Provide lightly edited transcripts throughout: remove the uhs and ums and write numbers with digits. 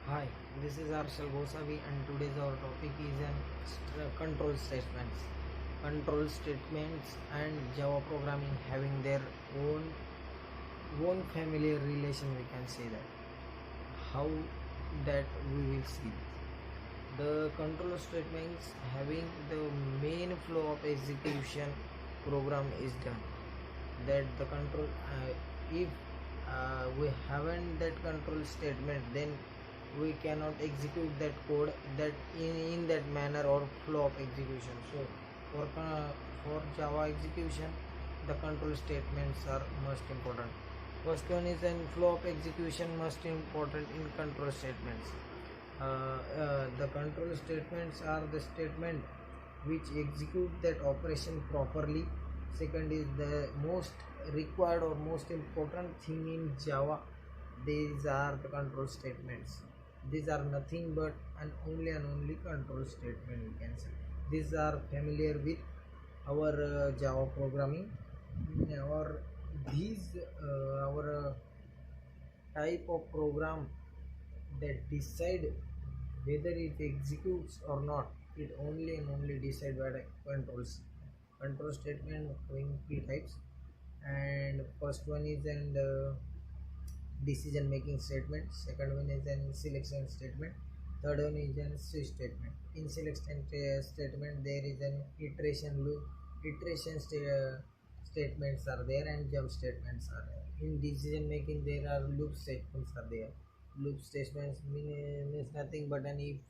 Hi, this is Arshal Gosavi and today's our topic is control statements. Control statements and Java programming having their own familiar relation, we can say that. How that we will see. The control statements having the main flow of execution program is done. That the control if we haven't that control statement, then we cannot execute that code that in that manner or flow of execution. So for Java execution, the control statements are most important. First one is an flow of execution most important in control statements. The control statements are the statement which execute that operation properly. Second is the most required or most important thing in Java. These are the control statements. These are nothing but and only control statement, we can say. These are familiar with our Java programming, or these our type of program that decide whether it executes or not. It only decide by the control statement having three types. And first one is an decision making statement, second one is an selection statement, third one is an switch statement. In selection statement there is an iteration loop, statements are there, and jump statements are there. In decision making there are loop statements are there. Loop statements means nothing but an if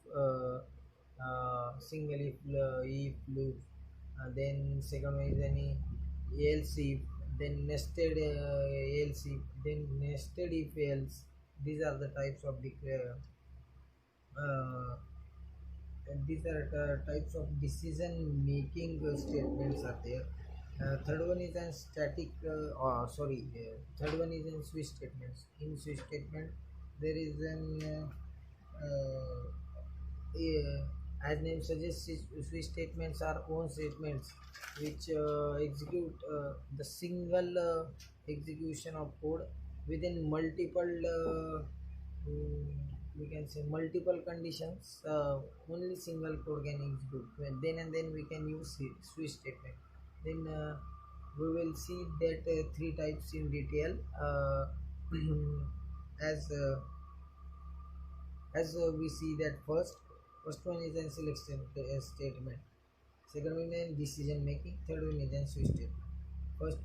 single if loop. Then second one is any else if, then nested else if, then nested if else. These are the types of the these are types of decision making statements are there. Third one is an static third one is in switch statements. In switch statement there is an as name suggests, switch statements are own statements which execute the single execution of code within multiple mm, we can say multiple conditions. Only single code can execute. Then and then we can use switch statement. Then we will see that three types in detail. As we see that first one is a selection statement, second one is decision making, third one is a switch statement. First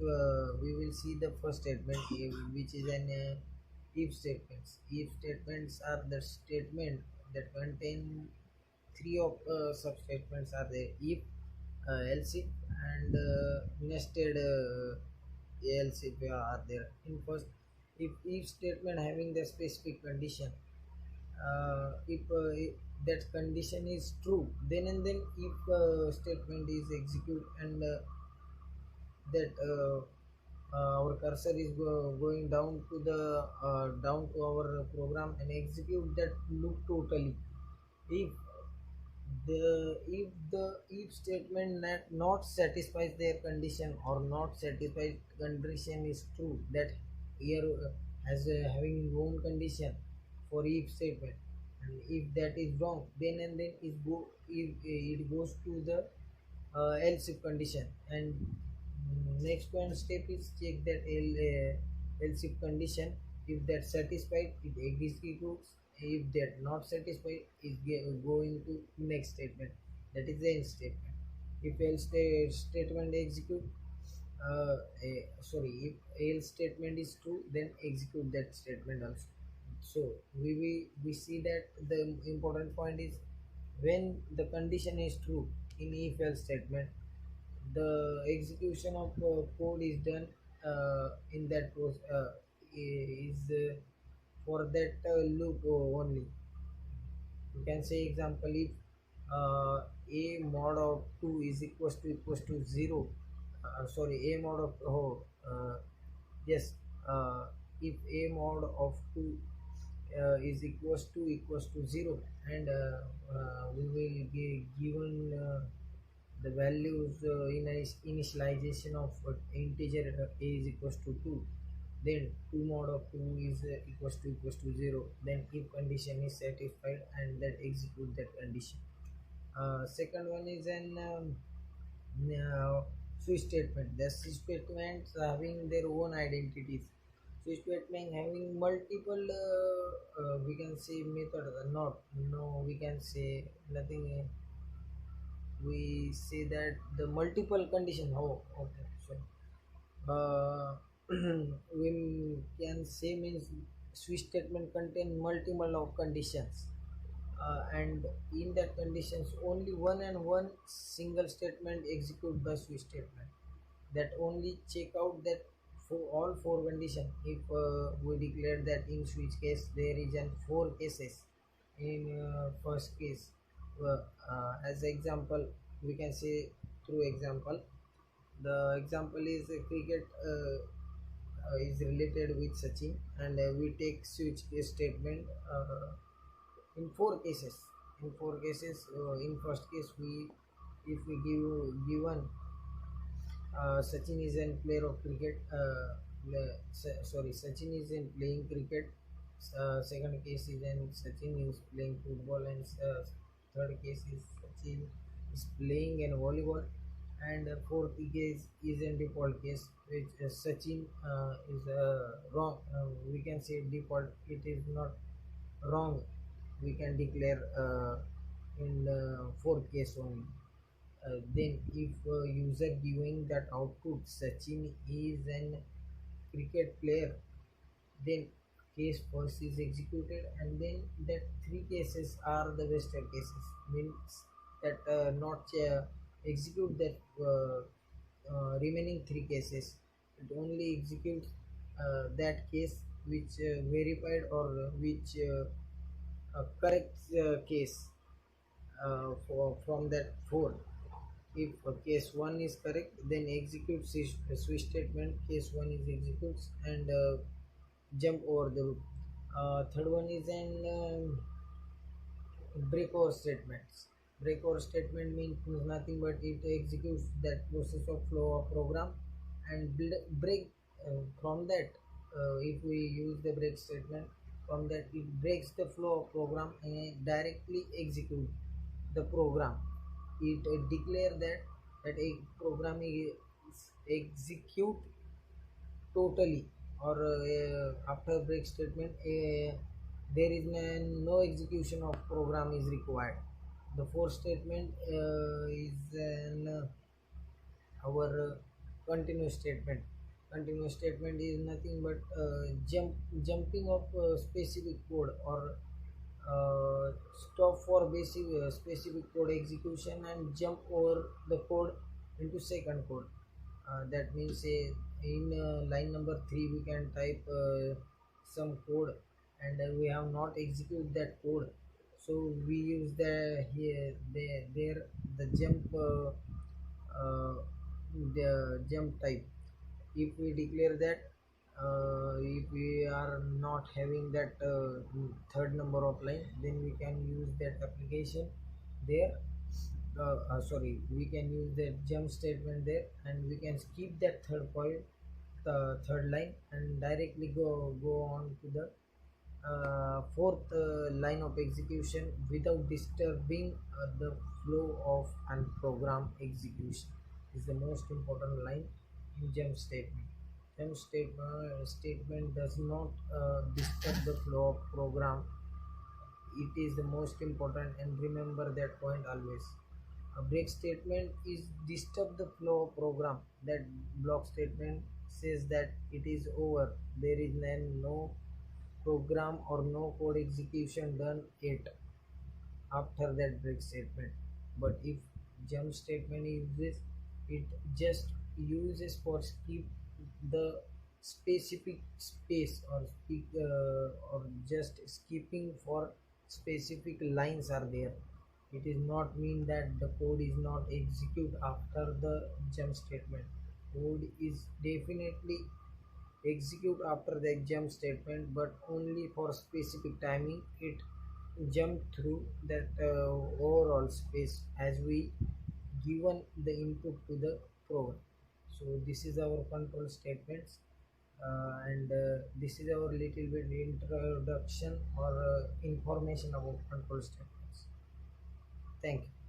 we will see the first statement, which is an if statements. If statements are the statement that contain three of sub statements are there: if, else if, and nested else if are there. In first, if statement having the specific condition, if that condition is true, then and then if statement is execute, and that our cursor is going down to the down to our program and execute that loop totally. If if statement not satisfies their condition or not satisfied condition is true, that here as having wrong condition for if statement, and if that is wrong, then and then it goes to the else if condition. And next one step is check that else if condition. If that satisfied, it executes. If that not satisfied, it going to next statement, that is the end statement. If else statement execute, if else statement is true, then execute that statement also. So we see that the important point is when the condition is true in if else statement, the execution of code is done in that is for that loop only. You can say example, if a mod of 2 is equals to 0, a mod of yes if a mod of 2 is equals to 0, and we will be given the values in initialization of integer a is equals to 2. then 2 mod of 2 is equals to 0, then if condition is satisfied and that execute that condition. Second one is an switch statement. The switch statements having their own identities. Switch statement having multiple we can say method, not no we can say nothing, we say that the multiple condition. Oh, okay, sure. We can say means switch statement contain multiple of conditions, and in that conditions only one and one single statement execute the switch statement that only check out that for all four condition. If we declare that in switch case there is an four cases in first case, as example we can say through example. The example is cricket is related with Sachin, and we take switch case statement in four cases. In four cases, in first case, we if we given Sachin is a player of cricket. Sorry, Sachin is in playing cricket. Second case is in Sachin is playing football, and third case is Sachin is playing in volleyball, and fourth case is in default case, which Sachin is wrong. We can say default. It is not wrong. We can declare in fourth case only. Then if user giving that output Sachin is an cricket player, then case first is executed, and then that three cases are the wasted cases, means that not execute that remaining three cases. It only executes that case which verified or which correct case from that four. If case 1 is correct, then execute switch statement. Case 1 is executes and jump over the loop. Third one is an breakover statements. Breakover statement means nothing but it executes that process of flow of program and break from that. If we use the break statement, from that it breaks the flow of program and directly execute the program. It declare that a program is execute totally, or after break statement there is no execution of program is required. The fourth statement is an our continuous statement. Continuous statement is nothing but jumping of specific code, or stop for basic specific code execution and jump over the code into second code. That means in line number 3 we can type some code, and we have not execute that code, so we use the here there the jump the jump type. If we declare that if we are not having that third number of line, then we can use that application there. Sorry, we can use that jump statement there, and we can skip that third point, the third line, and directly go on to the fourth line of execution without disturbing the flow of and program execution. Is the most important line in jump statement. Jump statement does not disturb the flow of program. It is the most important, and remember that point always. A break statement is disturb the flow of program. That block statement says that it is over, there is no program or no code execution done yet after that break statement. But if jump statement uses, it just uses for skip the specific space, or speak or just skipping for specific lines are there. It is not mean that the code is not execute after the jump statement. Code is definitely execute after the jump statement, but only for specific timing. It jump through that overall space as we given the input to the program. So this is our control statements. And this is our little bit introduction or information about control statements. Thank you.